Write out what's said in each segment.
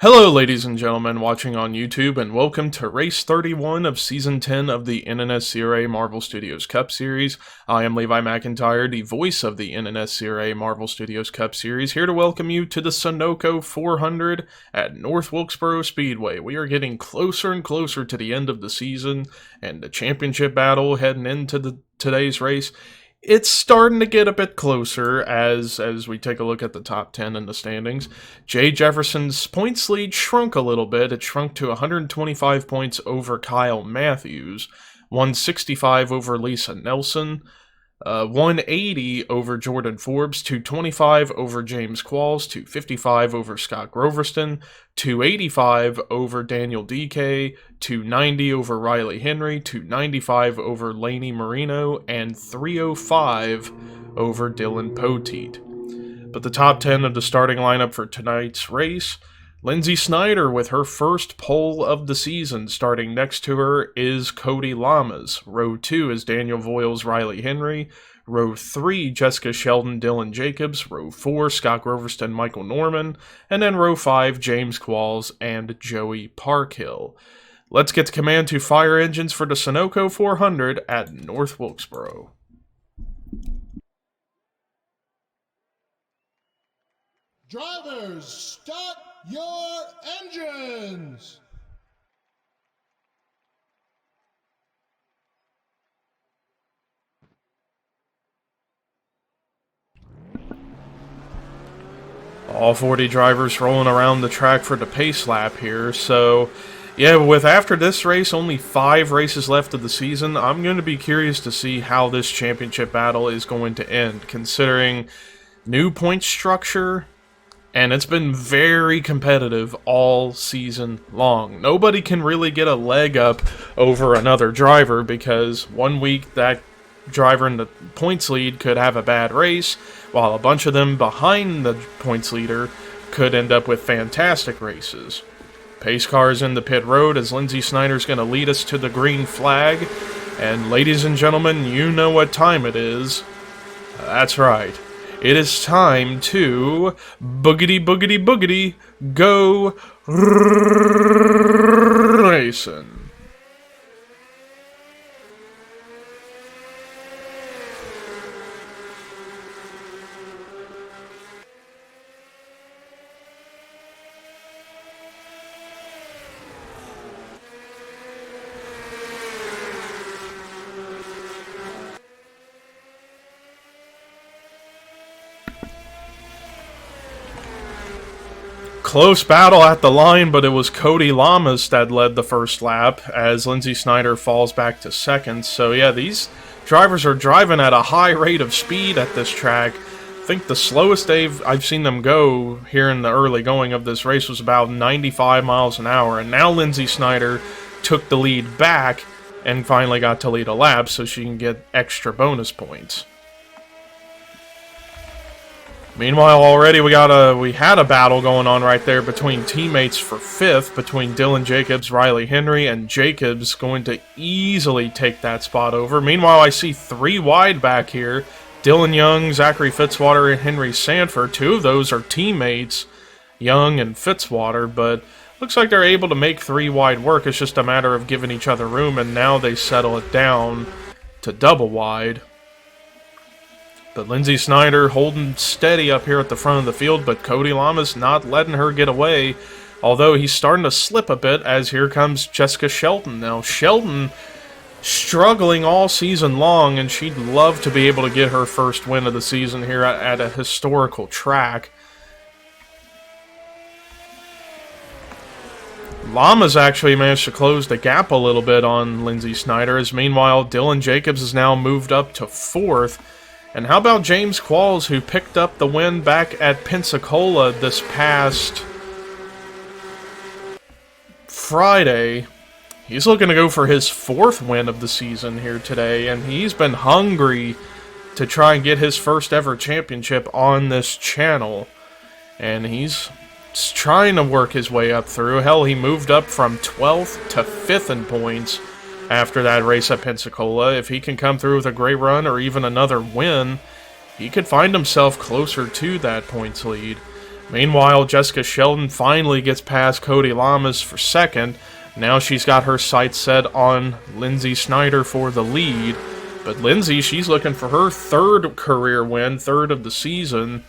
Hello ladies and gentlemen watching on YouTube, and welcome to Race 31 of Season 10 of the NNSCRA Marvel Studios Cup Series. I am Levi McIntyre, the voice of the NNSCRA Marvel Studios Cup Series, here to welcome you to the Sunoco 400 at North Wilkesboro Speedway. We are getting closer and closer to the end of the season, and the championship battle heading into today's race. It's starting to get a bit closer as we take a look at the top 10 in the standings. Jay Jefferson's points lead shrunk a little bit. It shrunk to 125 points over Kyle Matthews, 165 over Lisa Nelson, 180 over Jordan Forbes, 225 over James Qualls, 255 over Scott Groverston, 285 over Daniel DK, 290 over Riley Henry, 295 over Laney Marino, and 305 over Dylan Poteet. But the top 10 of the starting lineup for tonight's race: Lindsay Snyder with her first pole of the season. Starting next to her is Cody Lamas. Row 2 is Daniel Voiles, Riley Henry. Row 3, Jessica Sheldon, Dylan Jacobs. Row 4, Scott Groverston, Michael Norman. And then Row 5, James Qualls and Joey Parkhill. Let's get to command to fire engines for the Sunoco 400 at North Wilkesboro. Drivers, start your engines! All 40 drivers rolling around the track for the pace lap here. So, yeah, with after this race, only 5 races left of the season, I'm going to be curious to see how this championship battle is going to end, considering new point structure. And it's been very competitive all season long. Nobody can really get a leg up over another driver because one week that driver in the points lead could have a bad race, while a bunch of them behind the points leader could end up with fantastic races. Pace cars in the pit road as Lindsay Snyder's going to lead us to the green flag. And ladies and gentlemen, you know what time it is. That's right. It is time to boogity boogity boogity go racing. Close battle at the line, but it was Cody Lamas that led the first lap as Lindsay Snyder falls back to second. So yeah, these drivers are driving at a high rate of speed at this track. I think the slowest I've seen them go here in the early going of this race was about 95 miles an hour. And now Lindsay Snyder took the lead back and finally got to lead a lap so she can get extra bonus points. Meanwhile, already we had a battle going on right there between teammates for 5th, between Dylan Jacobs, Riley Henry, and Jacobs going to easily take that spot over. Meanwhile, I see 3 wide back here. Dylan Young, Zachary Fitzwater, and Henry Sanford. 2 of those are teammates, Young and Fitzwater, but looks like they're able to make 3 wide work. It's just a matter of giving each other room, and now they settle it down to double wide. But Lindsay Snyder holding steady up here at the front of the field, but Cody Lamas not letting her get away, although he's starting to slip a bit as here comes Jessica Sheldon. Now, Sheldon struggling all season long, and she'd love to be able to get her first win of the season here at a historical track. Lamas actually managed to close the gap a little bit on Lindsay Snyder, as meanwhile Dylan Jacobs has now moved up to 4th. And how about James Qualls, who picked up the win back at Pensacola this past Friday? He's looking to go for his 4th win of the season here today, and he's been hungry to try and get his first ever championship on this channel. And he's trying to work his way up through. Hell, he moved up from 12th to 5th in points after that race at Pensacola. If he can come through with a great run or even another win, he could find himself closer to that points lead. Meanwhile, Jessica Sheldon finally gets past Cody Lamas for second. Now she's got her sights set on Lindsay Snyder for the lead. But Lindsay, she's looking for her third career win, third of the season.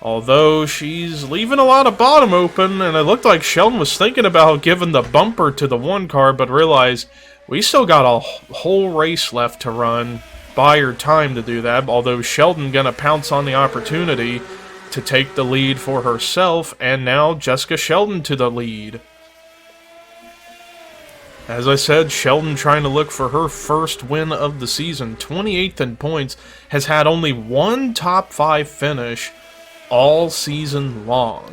Although she's leaving a lot of bottom open, and it looked like Sheldon was thinking about giving the bumper to the one car, but realized we still got a whole race left to run. Buy her time to do that, although Sheldon gonna pounce on the opportunity to take the lead for herself, and now Jessica Sheldon to the lead. As I said, Sheldon trying to look for her first win of the season, 28th in points, has had only one top 5 finish all season long.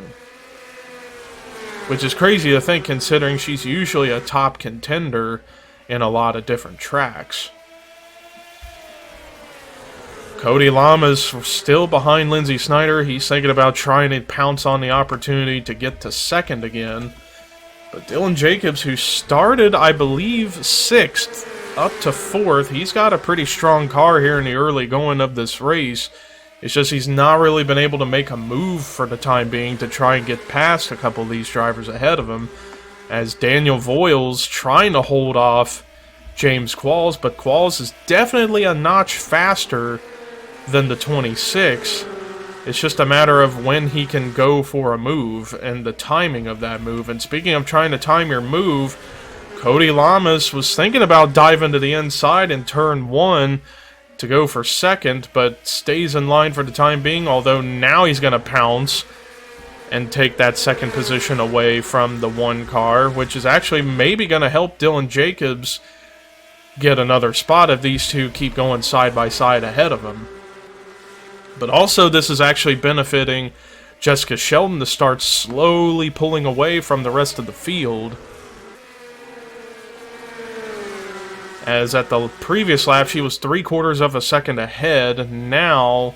Which is crazy to think considering she's usually a top contender in a lot of different tracks. Cody Lamas still behind Lindsay Snyder. He's thinking about trying to pounce on the opportunity to get to second again. But Dylan Jacobs, who started, I believe, 6th up to 4th, he's got a pretty strong car here in the early going of this race. It's just he's not really been able to make a move for the time being to try and get past a couple of these drivers ahead of him. As Daniel Voiles trying to hold off James Qualls, but Qualls is definitely a notch faster than the 26. It's just a matter of when he can go for a move and the timing of that move. And speaking of trying to time your move, Cody Lamas was thinking about diving to the inside in turn 1 to go for second, but stays in line for the time being, although now he's going to pounce and take that second position away from the one car, which is actually maybe going to help Dylan Jacobs get another spot if these two keep going side by side ahead of him. But also this is actually benefiting Jessica Sheldon to start slowly pulling away from the rest of the field. As at the previous lap, she was 3/4 of a second ahead. Now,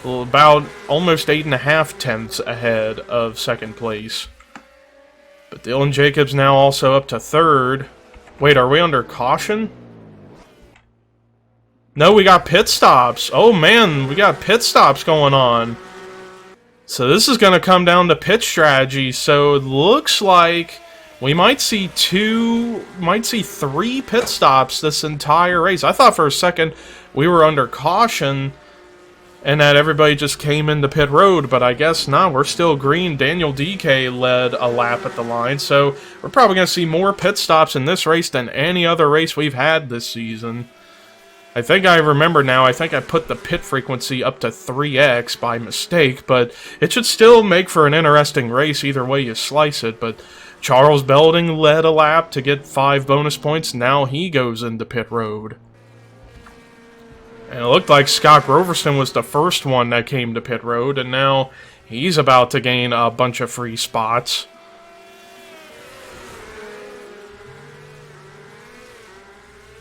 about almost 8.5 tenths ahead of second place. But Dylan Jacobs now also up to third. Wait, are we under caution? No, we got pit stops. Oh man, we got pit stops going on. So this is going to come down to pit strategy. So it looks like we might see 3 pit stops this entire race. I thought for a second we were under caution and that everybody just came into pit road, but I guess not. We're still green. Daniel DK led a lap at the line, so we're probably going to see more pit stops in this race than any other race we've had this season. I think I remember now, I think I put the pit frequency up to 3x by mistake, but it should still make for an interesting race either way you slice it. But Charles Belding led a lap to get 5 bonus points. Now he goes into pit road. And it looked like Scott Groverston was the first one that came to pit road, and now he's about to gain a bunch of free spots.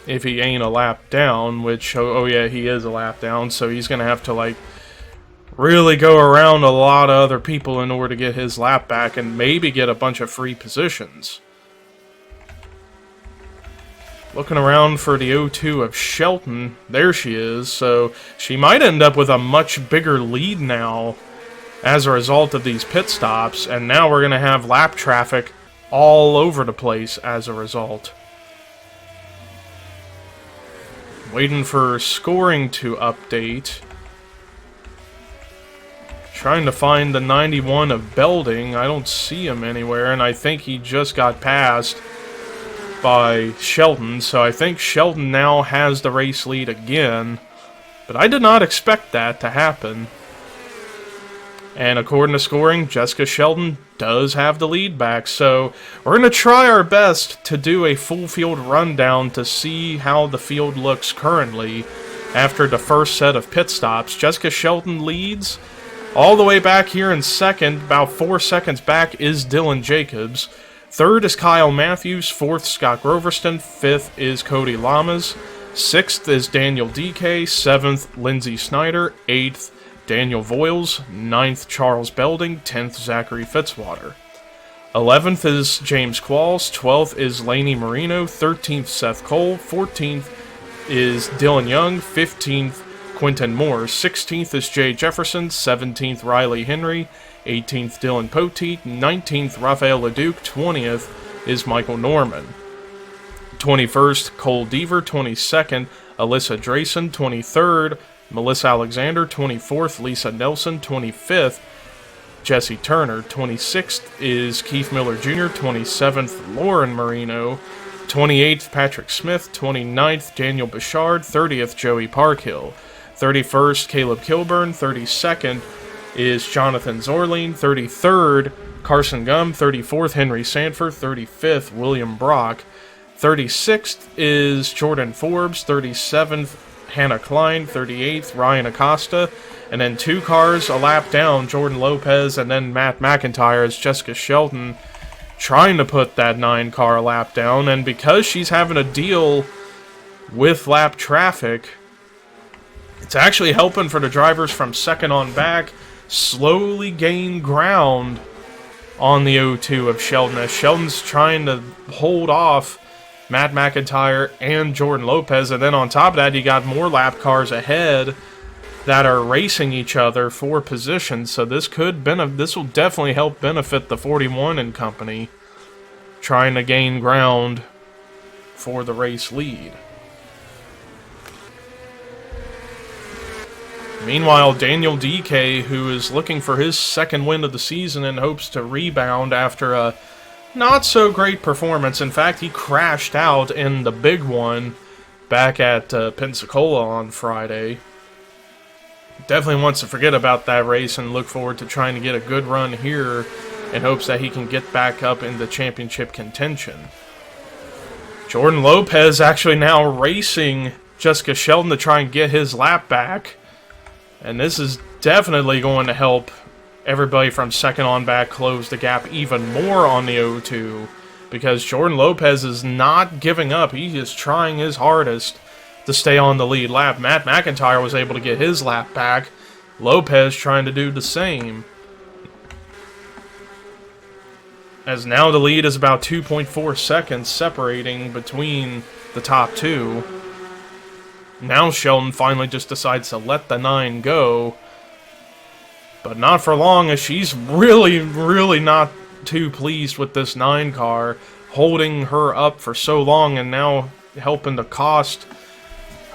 If he ain't a lap down, which, oh yeah, he is a lap down, so he's going to have to, like, really go around a lot of other people in order to get his lap back and maybe get a bunch of free positions. Looking around for the 0-2 of Shelton. There she is, so she might end up with a much bigger lead now as a result of these pit stops, and now we're going to have lap traffic all over the place as a result. Waiting for scoring to update. Trying to find the 91 of Belding. I don't see him anywhere, and I think he just got passed by Sheldon, so I think Sheldon now has the race lead again. But I did not expect that to happen. And according to scoring, Jessica Sheldon does have the lead back, so we're going to try our best to do a full field rundown to see how the field looks currently after the first set of pit stops. Jessica Sheldon leads. All the way back here in second, about 4 seconds back, is Dylan Jacobs. Third is Kyle Matthews. Fourth, Scott Groverston. Fifth is Cody Lamas. Sixth is Daniel DK. Seventh, Lindsay Snyder. Eighth, Daniel Voiles. Ninth, Charles Belding. 10th, Zachary Fitzwater. 11th is James Qualls. 12th is Laney Marino. 13th, Seth Cole. 14th is Dylan Young. 15th, Quentin Moore. 16th is Jay Jefferson. 17th, Riley Henry. 18th, Dylan Poteet. 19th, Rafael LeDuc. 20th is Michael Norman. 21st, Cole Deaver. 22nd, Alyssa Drayson. 23rd, Melissa Alexander. 24th, Lisa Nelson. 25th, Jesse Turner. 26th is Keith Miller Jr. 27th, Lauren Marino. 28th, Patrick Smith. 29th, Daniel Bouchard. 30th, Joey Parkhill. 31st, Caleb Kilburn. 32nd is Jonathan Zorline. 33rd, Carson Gum. 34th, Henry Sanford. 35th, William Brock. 36th is Jordan Forbes. 37th, Hannah Klein. 38th, Ryan Acosta. And then 2 cars a lap down, Jordan Lopez and then Matt McIntyre as Jessica Shelton trying to put that 9-car lap down. And because she's having to deal with lap traffic, it's actually helping for the drivers from second on back slowly gain ground on the O2 of Shelton, as Shelton's trying to hold off Matt McIntyre and Jordan Lopez. And then on top of that, you got more lap cars ahead that are racing each other for position. So this will definitely help benefit the 41 and company trying to gain ground for the race lead. Meanwhile, Daniel DK, who is looking for his second win of the season and hopes to rebound after a not so great performance. In fact, he crashed out in the big one back at Pensacola on Friday. Definitely wants to forget about that race and look forward to trying to get a good run here in hopes that he can get back up in the championship contention. Jordan Lopez actually now racing Jessica Shelton to try and get his lap back. And this is definitely going to help everybody from second on back close the gap even more on the O2, because Jordan Lopez is not giving up. He is trying his hardest to stay on the lead lap. Matt McIntyre was able to get his lap back. Lopez trying to do the same. As now the lead is about 2.4 seconds separating between the top two. Now Shelton finally just decides to let the 9 go. But not for long, as she's really not too pleased with this 9 car, holding her up for so long and now helping to cost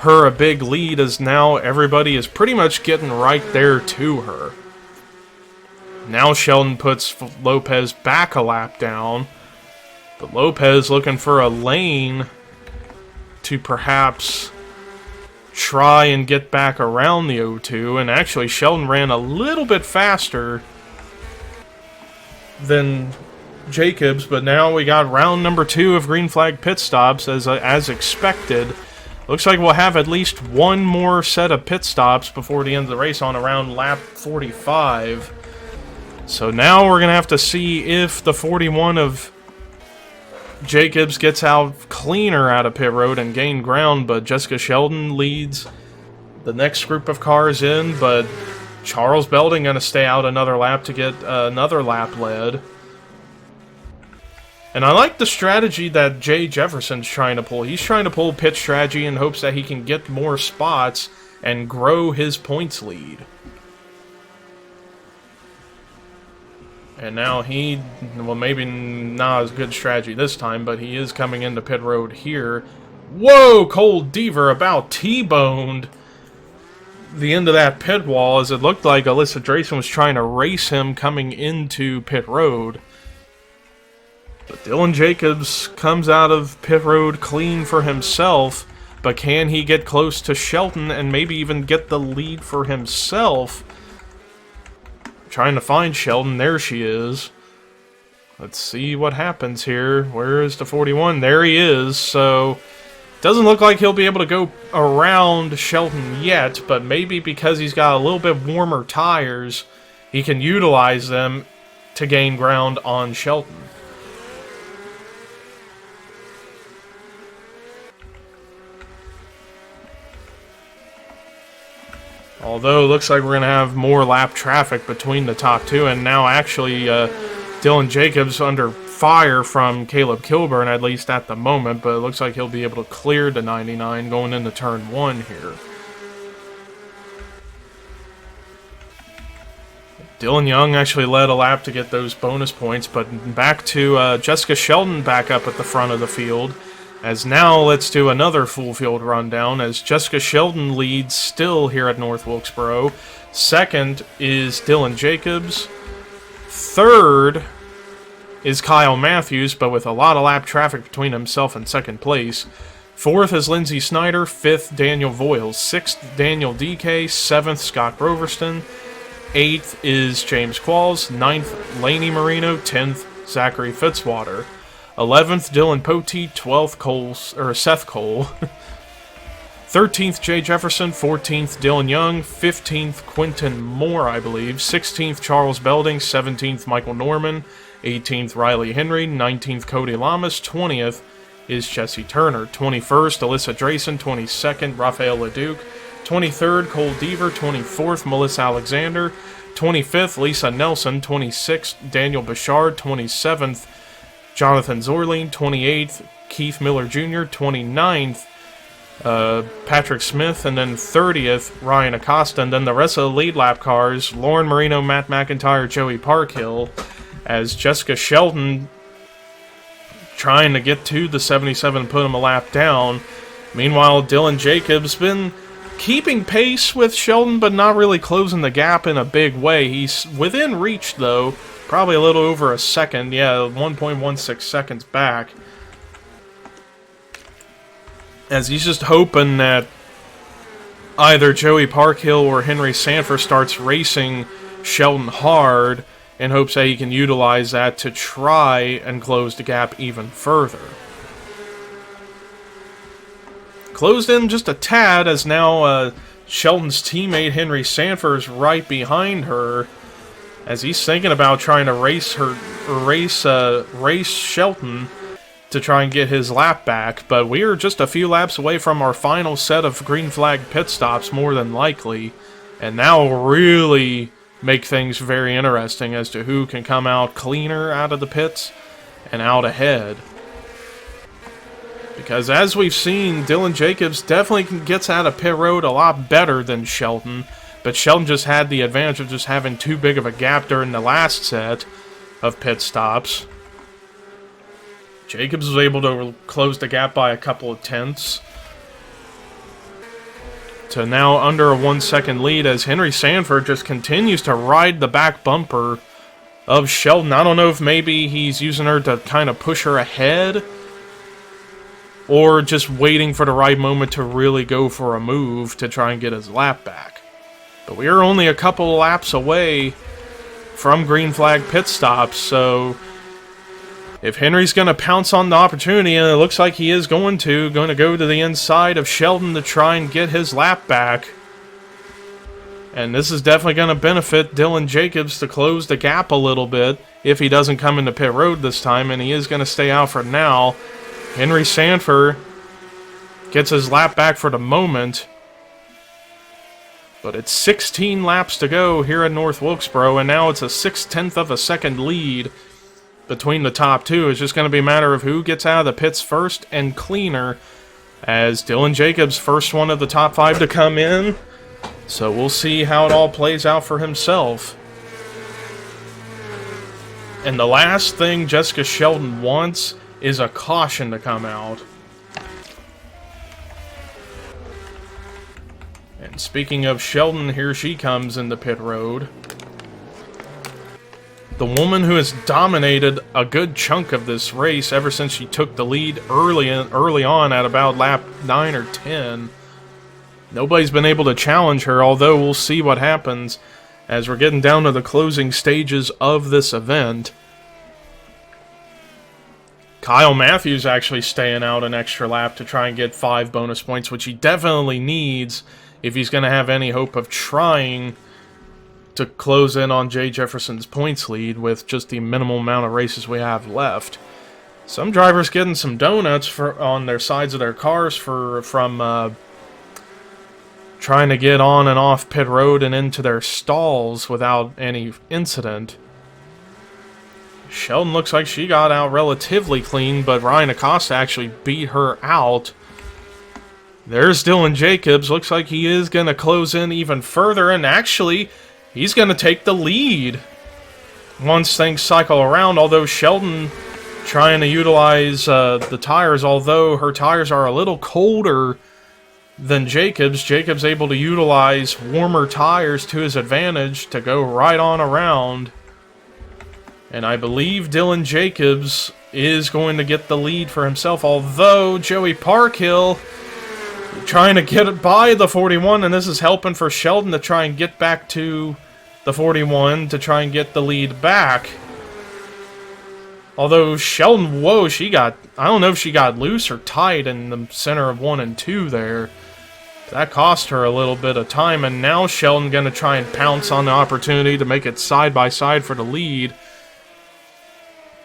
her a big lead, as now everybody is pretty much getting right there to her. Now Shelton puts Lopez back a lap down, but Lopez looking for a lane to perhaps try and get back around the O2, and actually Shelton ran a little bit faster than Jacobs, but now we got round number 2 of green flag pit stops as expected. Looks like we'll have at least one more set of pit stops before the end of the race on around lap 45. So now we're going to have to see if the 41 of Jacobs gets out cleaner out of pit road and gain ground, but Jessica Shelton leads the next group of cars in, but Charles Belding going to stay out another lap to get another lap led. And I like the strategy that Jay Jefferson's trying to pull. He's trying to pull pit strategy in hopes that he can get more spots and grow his points lead. And now well, maybe not as good strategy this time, but he is coming into pit road here. Whoa, Cole Deaver about T-boned the end of that pit wall, as it looked like Alyssa Drayson was trying to race him coming into pit road. But Dylan Jacobs comes out of pit road clean for himself, but can he get close to Shelton and maybe even get the lead for himself? Trying to find Shelton. There she is. Let's see what happens here. Where is the 41? There he is. So doesn't look like he'll be able to go around Shelton yet, but maybe because he's got a little bit warmer tires, he can utilize them to gain ground on Shelton. Although, it looks like we're going to have more lap traffic between the top two, and now actually Dylan Jacobs under fire from Caleb Kilburn, at least at the moment, but it looks like he'll be able to clear the 99 going into turn 1 here. Dylan Young actually led a lap to get those bonus points, but back to Jessica Sheldon back up at the front of the field. As now, let's do another full field rundown, as Jessica Sheldon leads still here at North Wilkesboro. Second is Dylan Jacobs. Third is Kyle Matthews, but with a lot of lap traffic between himself and second place. Fourth is Lindsey Snyder. Fifth, Daniel Voiles. Sixth, Daniel DK. Seventh, Scott Groverston. Eighth is James Qualls. Ninth, Laney Marino. 10th, Zachary Fitzwater. 11th, Dylan Poteet. 12th, Seth Cole. 13th, Jay Jefferson. 14th, Dylan Young. 15th, Quinton Moore, I believe. 16th, Charles Belding. 17th, Michael Norman. 18th, Riley Henry. 19th, Cody Lamas. 20th is Jesse Turner. 21st, Alyssa Drayson. 22nd, Rafael Leduc. 23rd, Cole Deaver. 24th, Melissa Alexander. 25th, Lisa Nelson. 26th, Daniel Bouchard. 27th, Jonathan Zorline. 28th, Keith Miller Jr. 29th, Patrick Smith. And then 30th, Ryan Acosta. And then the rest of the lead lap cars, Lauren Marino, Matt McIntyre, Joey Parkhill, as Jessica Sheldon trying to get to the 77 and put him a lap down. Meanwhile, Dylan Jacobs been keeping pace with Sheldon, but not really closing the gap in a big way. He's within reach, though. Probably a little over a second. Yeah, 1.16 seconds back. As he's just hoping that either Joey Parkhill or Henry Sanford starts racing Sheldon hard, in hopes that he can utilize that to try and close the gap even further. Closed in just a tad, as now Sheldon's teammate Henry Sanford is right behind her, as he's thinking about trying to race Sheldon to try and get his lap back. But we are just a few laps away from our final set of green flag pit stops, more than likely, and now we'll really make things very interesting as to who can come out cleaner out of the pits and out ahead. Because as we've seen, Dylan Jacobs definitely gets out of pit road a lot better than Sheldon, but Sheldon just had the advantage of just having too big of a gap during the last set of pit stops. Jacobs was able to close the gap by a couple of tenths to now under a 1 second lead, as Henry Sanford just continues to ride the back bumper of Sheldon. I don't know if maybe he's using her to kind of push her ahead, or just waiting for the right moment to really go for a move to try and get his lap back. But we are only a couple of laps away from green flag pit stops, so if Henry's going to pounce on the opportunity, and it looks like he is going to go to the inside of Sheldon to try and get his lap back. And this is definitely going to benefit Dylan Jacobs to close the gap a little bit if he doesn't come into pit road this time, and he is going to stay out for now. Henry Sanford gets his lap back for the moment, but it's 16 laps to go here at North Wilkesboro, and now it's a 6/10 of a second lead between the top two. It's just going to be a matter of who gets out of the pits first and cleaner, as Dylan Jacobs, first one of the top five to come in. So we'll see how it all plays out for himself. And the last thing Jessica Sheldon wants is a caution to come out. And speaking of Sheldon, here she comes in the pit road. The woman who has dominated a good chunk of this race ever since she took the lead early on at about lap 9 or 10. Nobody's been able to challenge her, although we'll see what happens as we're getting down to the closing stages of this event. Kyle Matthews actually staying out an extra lap to try and get 5 bonus points, which he definitely needs if he's going to have any hope of trying to close in on Jay Jefferson's points lead with just the minimal amount of races we have left. Some drivers getting some donuts on their sides of their cars from trying to get on and off pit road and into their stalls without any incident. Sheldon looks like she got out relatively clean, but Ryan Acosta actually beat her out. There's Dylan Jacobs. Looks like he is going to close in even further, and actually he's going to take the lead once things cycle around, although Sheldon trying to utilize the tires, although her tires are a little colder than Jacob's. Jacob's able to utilize warmer tires to his advantage to go right on around. And I believe Dylan Jacobs is going to get the lead for himself, although Joey Parkhill trying to get it by the 41, and this is helping for Sheldon to try and get back to the 41 to try and get the lead back. Although Sheldon, whoa, I don't know if she got loose or tight in the center of 1 and 2 there. That cost her a little bit of time, and now Sheldon going to try and pounce on the opportunity to make it side by side for the lead.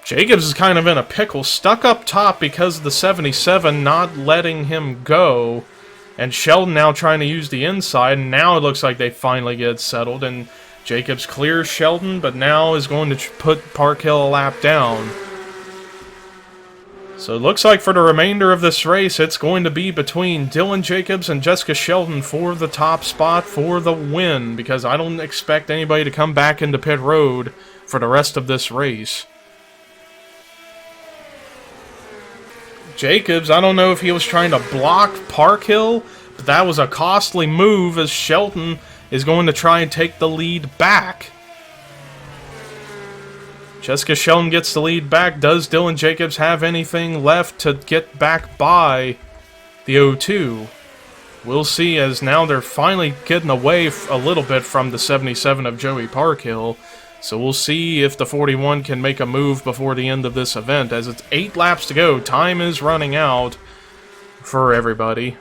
Jacobs is kind of in a pickle, stuck up top because of the 77 not letting him go. And Sheldon now trying to use the inside, and now it looks like they finally get settled. And Jacobs clears Sheldon, but now is going to put Parkhill a lap down. So it looks like for the remainder of this race, it's going to be between Dylan Jacobs and Jessica Sheldon for the top spot for the win, because I don't expect anybody to come back into pit road for the rest of this race. Jacobs, I don't know if he was trying to block Parkhill, but that was a costly move as Sheldon is going to try and take the lead back. Jessica Sheldon gets the lead back. Does Dylan Jacobs have anything left to get back by the 02? We'll see, as now they're finally getting away a little bit from the 77 of Joey Parkhill. So we'll see if the 41 can make a move before the end of this event, as it's 8 laps to go. Time is running out for everybody.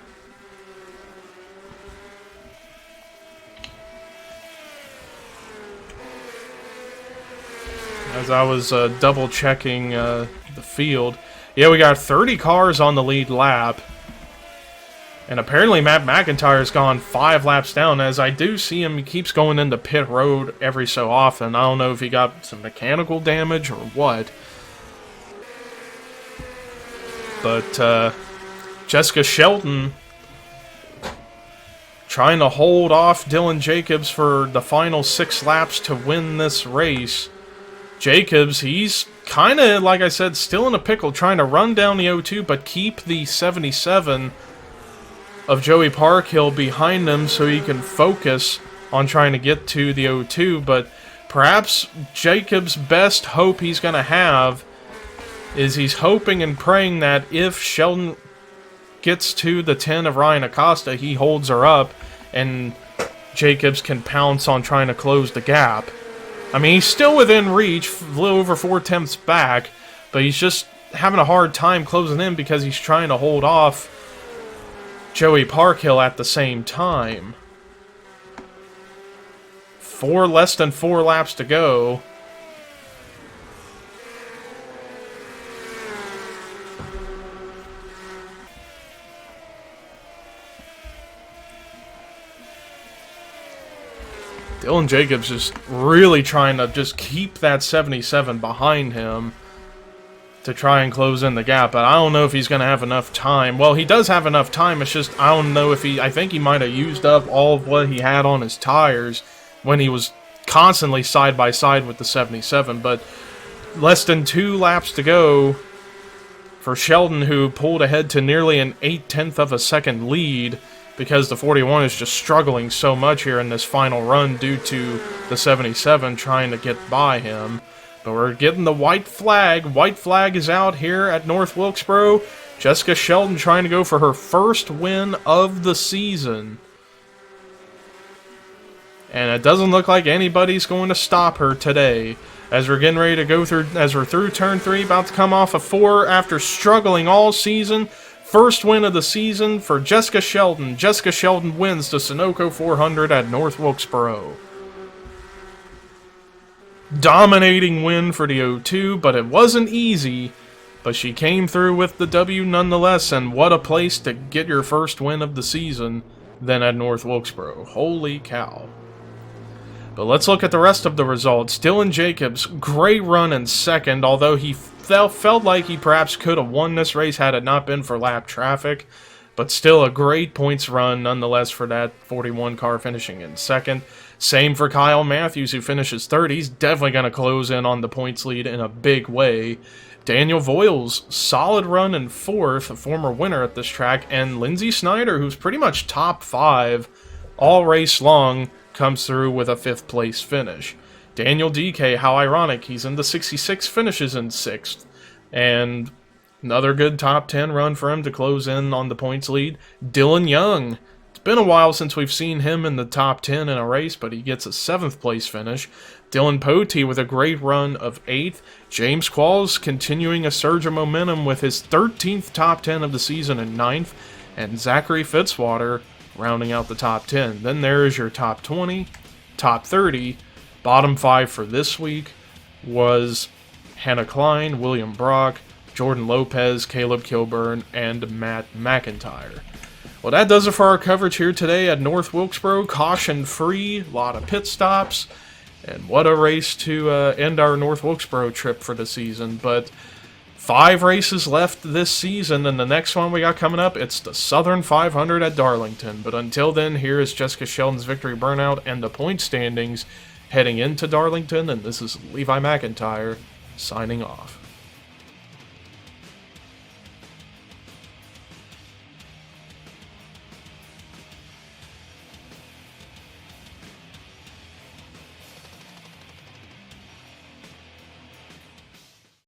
As I was double-checking the field. Yeah, we got 30 cars on the lead lap. And apparently Matt McIntyre's gone 5 laps down, as I do see him, he keeps going into pit road every so often. I don't know if he got some mechanical damage or what. But Jessica Sheldon trying to hold off Dylan Jacobs for the final 6 laps to win this race. Jacobs, he's kind of, like I said, still in a pickle, trying to run down the 02, but keep the 77 of Joey Parkhill behind him so he can focus on trying to get to the 02. But perhaps Jacobs' best hope he's going to have is he's hoping and praying that if Sheldon gets to the 10 of Ryan Acosta, he holds her up and Jacobs can pounce on trying to close the gap. I mean, he's still within reach, a little over 4/10 back, but he's just having a hard time closing in because he's trying to hold off Joey Parkhill at the same time. Less than 4 laps to go. Dylan Jacobs is really trying to just keep that 77 behind him to try and close in the gap, but I don't know if he's going to have enough time. Well, he does have enough time, it's just I don't know if I think he might have used up all of what he had on his tires when he was constantly side by side with the 77, but less than 2 laps to go for Sheldon, who pulled ahead to nearly an 0.8 of a second lead because the 41 is just struggling so much here in this final run due to the 77 trying to get by him. But we're getting the white flag. White flag is out here at North Wilkesboro. Jessica Sheldon trying to go for her first win of the season. And it doesn't look like anybody's going to stop her today. As we're getting ready to go through, as we're through turn 3, about to come off a 4 after struggling all season. First win of the season for Jessica Sheldon. Jessica Sheldon wins the Sunoco 400 at North Wilkesboro. Dominating win for the 02, but it wasn't easy. But she came through with the W nonetheless, and what a place to get your first win of the season then at North Wilkesboro. Holy cow. But let's look at the rest of the results. Dylan Jacobs, great run in second, although he felt like he perhaps could have won this race had it not been for lap traffic. but still a great points run nonetheless for that 41 car finishing in second. Same for Kyle Matthews, who finishes third. He's definitely going to close in on the points lead in a big way. Daniel Voiles, solid run in fourth, a former winner at this track, and Lindsey Snyder, who's pretty much top 5 all race long, comes through with a 5th place finish. Daniel DK, how ironic, he's in the 66, finishes in 6th, and another good top 10 run for him to close in on the points lead. Dylan Young, it's been a while since we've seen him in the top 10 in a race, but he gets a 7th place finish. Dylan Potee with a great run of 8th. James Qualls continuing a surge of momentum with his 13th top 10 of the season in 9th. And Zachary Fitzwater rounding out the top 10. Then there is your top 20, top 30. Bottom 5 for this week was Hannah Klein, William Brock, Jordan Lopez, Caleb Kilburn, and Matt McIntyre. Well, that does it for our coverage here today at North Wilkesboro. Caution-free, a lot of pit stops. And what a race to end our North Wilkesboro trip for the season. But 5 races left this season, and the next one we got coming up, it's the Southern 500 at Darlington. But until then, here is Jessica Sheldon's Victory Burnout and the point standings heading into Darlington. And this is Levi McIntyre signing off.